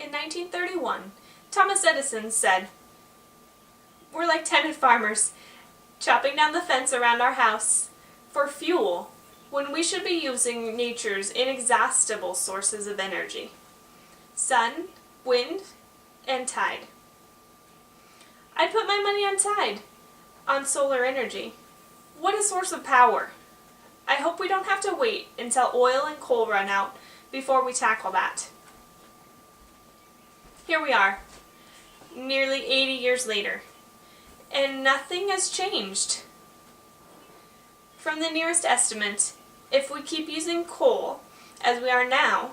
In 1931, Thomas Edison said, "We're like tenant farmers, chopping down the fence around our house for fuel when we should be using nature's inexhaustible sources of energy: sun, wind, and tide." I'd put my money on tide, on solar energy. What a source of power! I hope we don't have to wait until oil and coal run out before we tackle that. Here we are, nearly 80 years later, and nothing has changed. From the nearest estimate, if we keep using coal as we are now,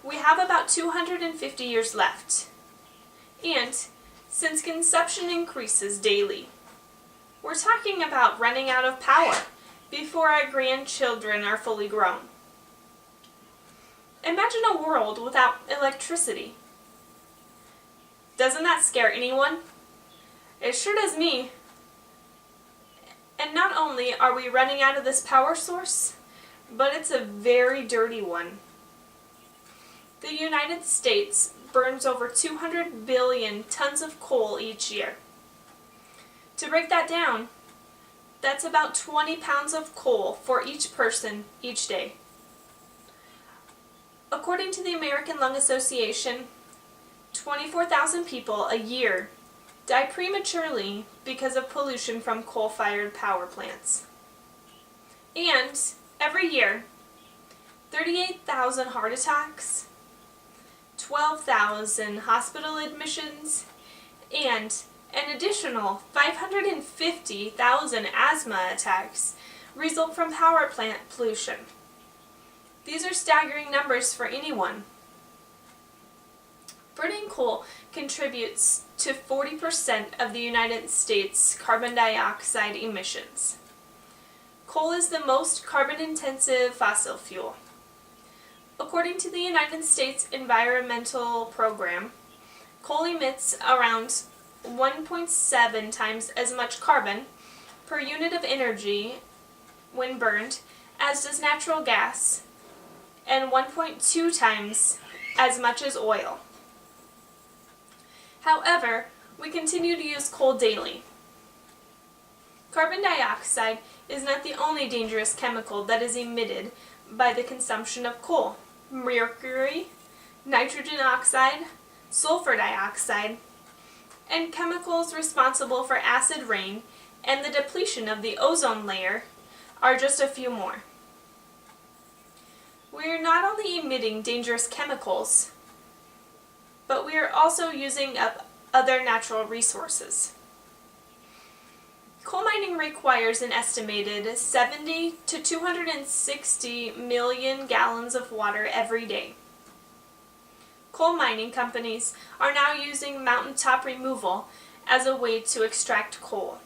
we have about 250 years left. And since consumption increases daily, we're talking about running out of power before our grandchildren are fully grown. Imagine a world without electricity. Doesn't that scare anyone? It sure does me. And not only are we running out of this power source, but it's a very dirty one. The United States burns over 200 billion tons of coal each year. To break that down, that's about 20 pounds of coal for each person each day. According to the American Lung Association, 24,000 people a year die prematurely because of pollution from coal-fired power plants. And every year, 38,000 heart attacks, 12,000 hospital admissions, and an additional 550,000 asthma attacks result from power plant pollution. These are staggering numbers for anyone. Burning coal contributes to 40% of the United States carbon dioxide emissions. Coal is the most carbon-intensive fossil fuel. According to the United States Environmental Program, coal emits around 1.7 times as much carbon per unit of energy when burned as does natural gas, and 1.2 times as much as oil. However, we continue to use coal daily. Carbon dioxide is not the only dangerous chemical that is emitted by the consumption of coal. Mercury, nitrogen oxide, sulfur dioxide, and chemicals responsible for acid rain and the depletion of the ozone layer are just a few more. We are not only emitting dangerous chemicals, but we are also using up other natural resources. Coal mining requires an estimated 70 to 260 million gallons of water every day. Coal mining companies are now using mountaintop removal as a way to extract coal.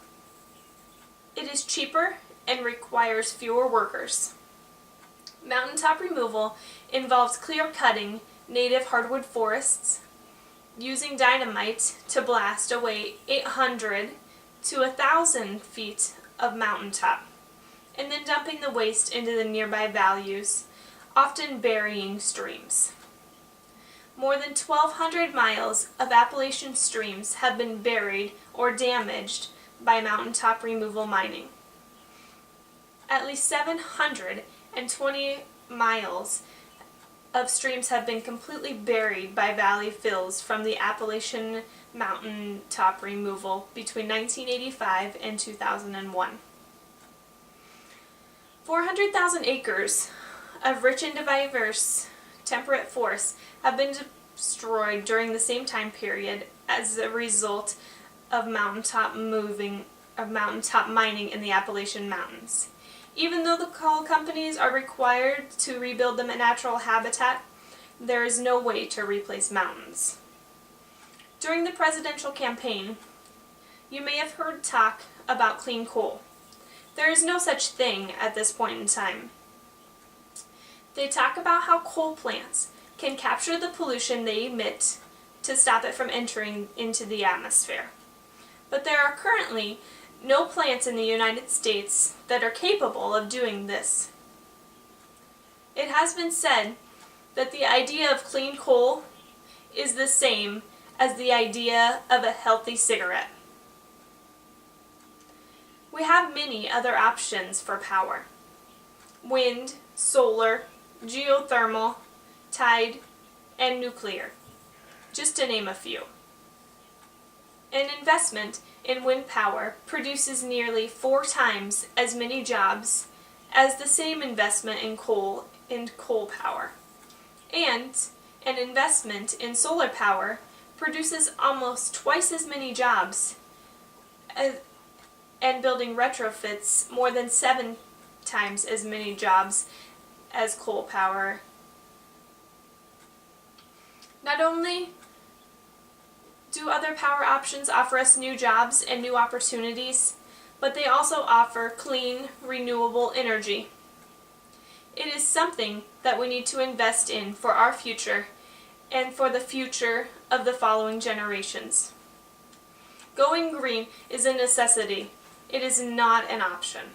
It is cheaper and requires fewer workers. Mountaintop removal involves clear-cutting native hardwood forests, using dynamite to blast away 800 to 1,000 feet of mountaintop, and then dumping the waste into the nearby valleys, often burying streams. More than 1,200 miles of Appalachian streams have been buried or damaged by mountaintop removal mining. At least 720 miles of streams have been completely buried by valley fills from the Appalachian mountaintop removal between 1985 and 2001. 400,000 acres of rich and diverse temperate forests have been destroyed during the same time period as a result of mountaintop mining in the Appalachian Mountains. Even though the coal companies are required to rebuild the natural habitat, there is no way to replace mountains. During the presidential campaign, you may have heard talk about clean coal. There is no such thing at this point in time. They talk about how coal plants can capture the pollution they emit to stop it from entering into the atmosphere. But there are currently no plants in the United States that are capable of doing this. It has been said that the idea of clean coal is the same as the idea of a healthy cigarette. We have many other options for power: wind, solar, geothermal, tide, and nuclear, just to name a few. An investment in wind power produces nearly 4 times as many jobs as the same investment in coal power. And an investment in solar power produces almost twice as many jobs, and building retrofits more than 7 times as many jobs as coal power. Not only do other power options offer us new jobs and new opportunities, but they also offer clean, renewable energy. It is something that we need to invest in for our future and for the future of the following generations. Going green is a necessity. It is not an option.